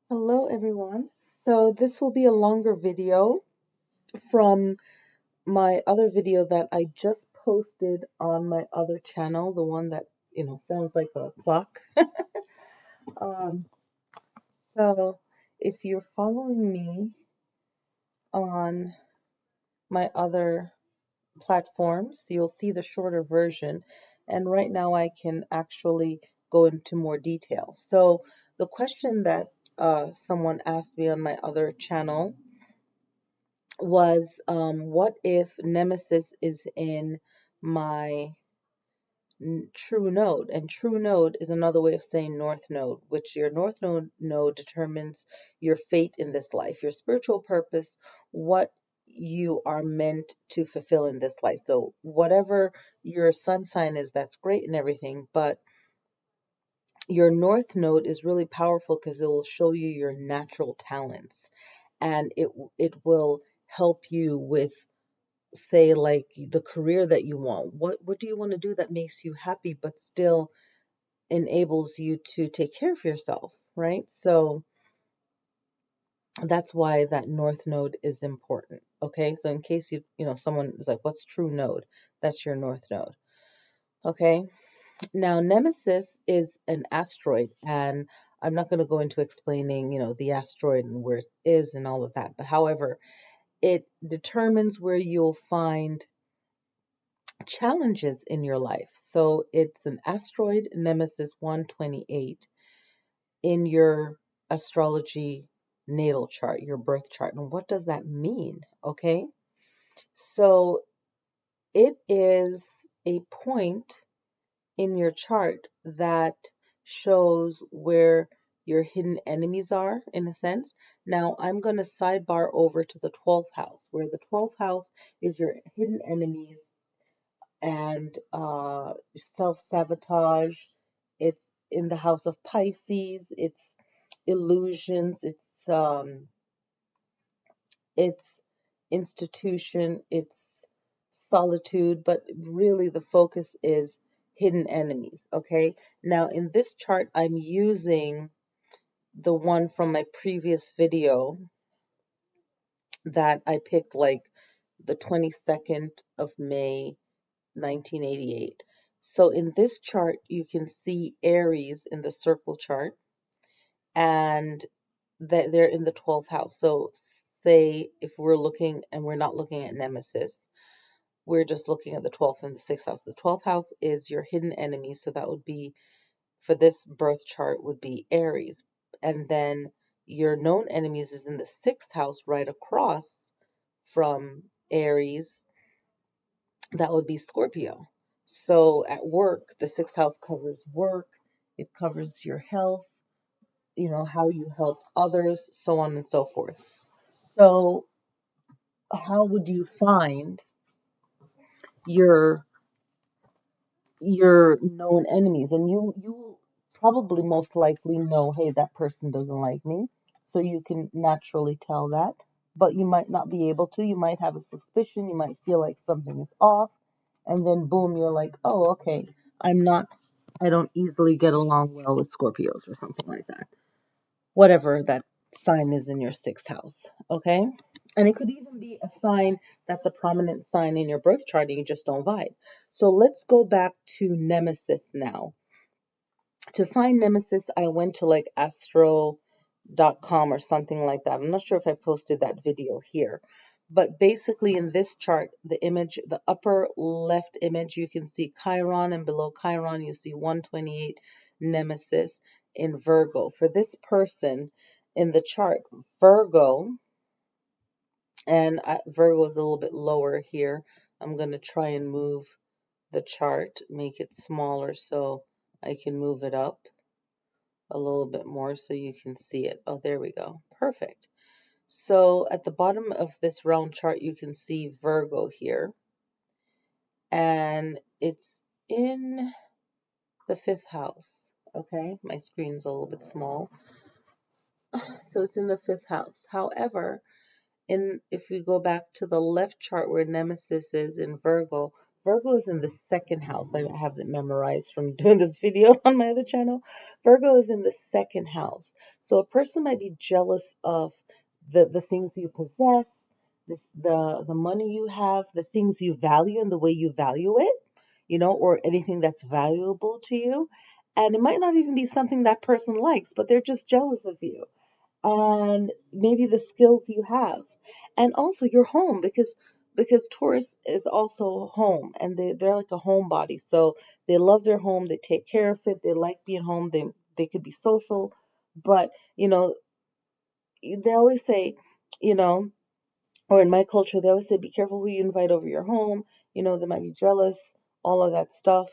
Hello everyone. So this will be a longer video from my other video that I just posted on my other channel, the one that, sounds like a clock. Um, so if you're following me on my other platforms, you'll see the shorter version. And right now I can actually go into more detail. So the question that someone asked me on my other channel was what if Nemesis is in my true node? And true node is another way of saying north node, which your north node determines your fate in this life, your spiritual purpose, what you are meant to fulfill in this life. So whatever your sun sign is, that's great and everything, but your north node is really powerful because it will show you your natural talents, and it will help you with, say, like the career that you want. What do you want to do that makes you happy but still enables you to take care of yourself, right? So that's why that north node is important. Okay, so in case someone is like, what's true node? That's your north node. Okay, now Nemesis is an asteroid, and I'm not going to go into explaining the asteroid and where it is and all of that, but however, it determines where you'll find challenges in your life. So it's an asteroid, Nemesis 128, in your astrology natal chart, your birth chart. And what does that mean? Okay. So it is a point in your chart that shows where your hidden enemies are, in a sense. Now, I'm going to sidebar over to the 12th house, where the 12th house is your hidden enemies and self-sabotage. It's in the house of Pisces. It's illusions. It's institution. It's solitude. But really, the focus is hidden enemies. Okay. Now, in this chart, I'm using the one from my previous video that I picked, like the 22nd of May 1988. So in this chart, you can see Aries in the circle chart, and that they're in the 12th house. So say if we're looking and we're not looking at Nemesis, we're just looking at the 12th and the 6th house. The 12th house is your hidden enemy. So that would be, for this birth chart, would be Aries. And then your known enemies is in the 6th house right across from Aries. That would be Scorpio. So at work, the 6th house covers work, it covers your health, how you help others, so on and so forth. So, how would you find your your known enemies? And you will probably most likely know, hey, that person doesn't like me. So you can naturally tell that. But you might not be able to. You might have a suspicion. You might feel like something is off. And then boom, you're like, oh, okay, I'm not, I don't easily get along well with Scorpios or something like that. Whatever that sign is in your 6th house. Okay. And it could even be a sign that's a prominent sign in your birth chart and you just don't vibe. So let's go back to Nemesis now. To find Nemesis, I went to like astro.com or something like that. I'm not sure if I posted that video here. But basically, in this chart, the image, the upper left image, you can see Chiron, and below Chiron, you see 128 Nemesis in Virgo. For this person in the chart, Virgo, and Virgo is a little bit lower here. I'm going to try and move the chart, make it smaller so I can move it up a little bit more so you can see it. Oh, there we go. Perfect. So at the bottom of this round chart, you can see Virgo here, and it's in the 5th house. Okay, my screen's a little bit small. So it's in the 5th house. However, if we go back to the left chart where Nemesis is in Virgo, Virgo is in the second house. I have it memorized from doing this video on my other channel. Virgo is in the second house. So a person might be jealous of the things you possess, the money you have, the things you value and the way you value it, or anything that's valuable to you. And it might not even be something that person likes, but they're just jealous of you and maybe the skills you have, and also your home, because Taurus is also home, and they're like a homebody, so they love their home, they take care of it, they like being home, they could be social, but they always say, you know or in my culture they always say, be careful who you invite over your home. They might be jealous, all of that stuff.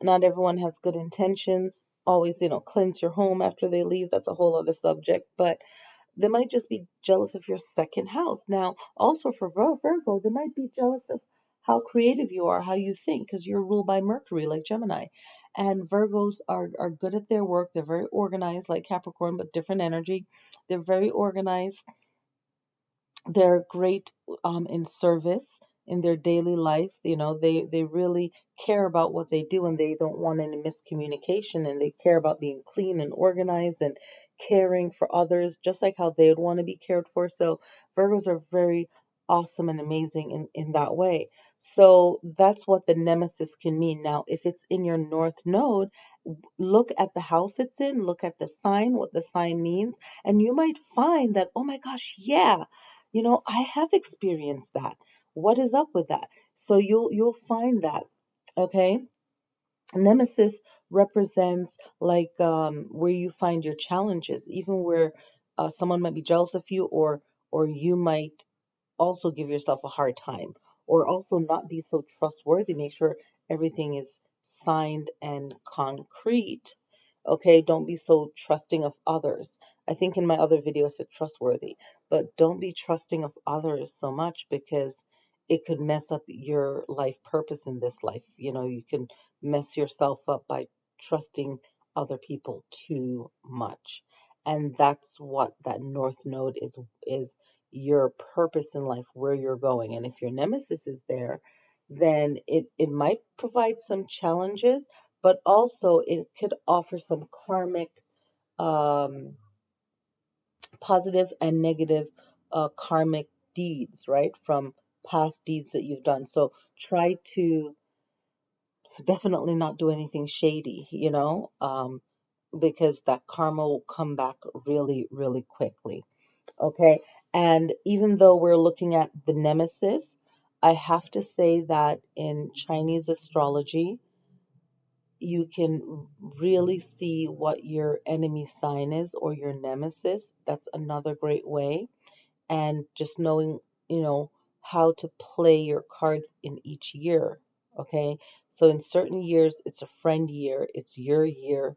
Not everyone has good intentions. Always, cleanse your home after they leave. That's a whole other subject, but they might just be jealous of your second house. Now, also for Virgo, they might be jealous of how creative you are, how you think, because you're ruled by Mercury, like Gemini. And Virgos are good at their work. They're very organized, like Capricorn, but different energy. They're very organized. They're great in service in their daily life. They really care about what they do, and they don't want any miscommunication, and they care about being clean and organized and caring for others just like how they would want to be cared for. So Virgos are very awesome and amazing in that way. So that's what the nemesis can mean. Now, if it's in your north node, look at the house it's in, look at the sign, what the sign means, and you might find that, oh my gosh, yeah, I have experienced that. What is up with that? So you'll find that. Okay. Nemesis represents like where you find your challenges, even where someone might be jealous of you, or you might also give yourself a hard time, or also not be so trustworthy. Make sure everything is signed and concrete. Okay, don't be so trusting of others. I think in my other video I said trustworthy, but don't be trusting of others so much, because it could mess up your life purpose in this life. You can mess yourself up by trusting other people too much. And that's what that north node is your purpose in life, where you're going. And if your nemesis is there, then it might provide some challenges, but also it could offer some karmic, um, positive and negative karmic deeds, right? From past deeds that you've done. So try to definitely not do anything shady, because that karma will come back really, really quickly. Okay. And even though we're looking at the nemesis, I have to say that in Chinese astrology, you can really see what your enemy sign is, or your nemesis. That's another great way. And just knowing, how to play your cards in each year. Okay. So in certain years, it's a friend year, it's your year,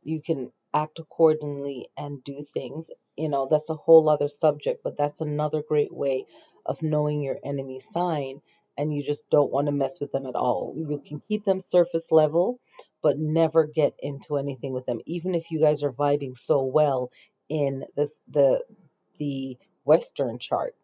you can act accordingly and do things. That's a whole other subject, but that's another great way of knowing your enemy sign, and you just don't want to mess with them at all. You can keep them surface level, but never get into anything with them, even if you guys are vibing so well in the Western chart.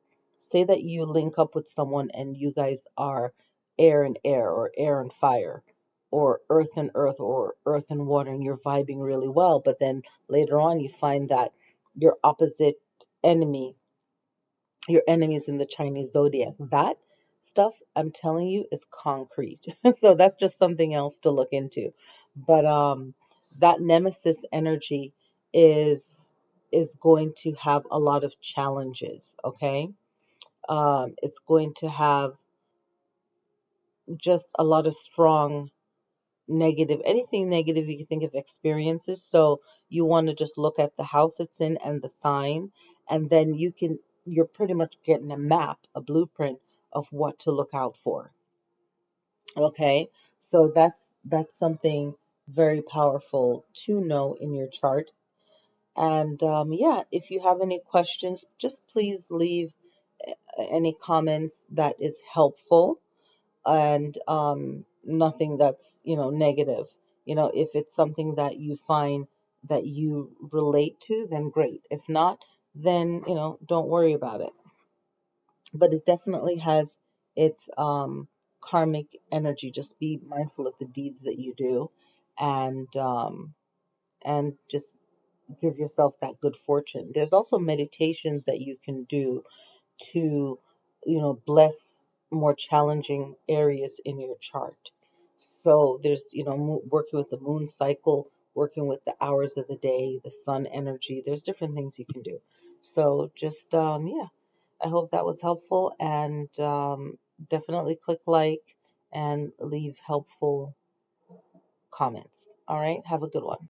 Say that you link up with someone and you guys are air and air, or air and fire, or earth and earth, or earth and water, and you're vibing really well, but then later on you find that your opposite enemy, your enemies in the Chinese zodiac, that stuff, I'm telling you, is concrete. So that's just something else to look into. But that nemesis energy is is going to have a lot of challenges. Okay. It's going to have just a lot of strong negative, anything negative you can think of, experiences. So you want to just look at the house it's in and the sign, and then you're pretty much getting a map, a blueprint of what to look out for. Okay. So that's something very powerful to know in your chart. And yeah, if you have any questions, just please leave any comments that is helpful, and nothing that's negative. If it's something that you find that you relate to, then great. If not, then don't worry about it. But it definitely has its karmic energy. Just be mindful of the deeds that you do, and just give yourself that good fortune. There's also meditations that you can do to, bless more challenging areas in your chart. So there's, working with the moon cycle, working with the hours of the day, the sun energy. There's different things you can do. So just, yeah, I hope that was helpful, and definitely click like and leave helpful comments. All right, have a good one.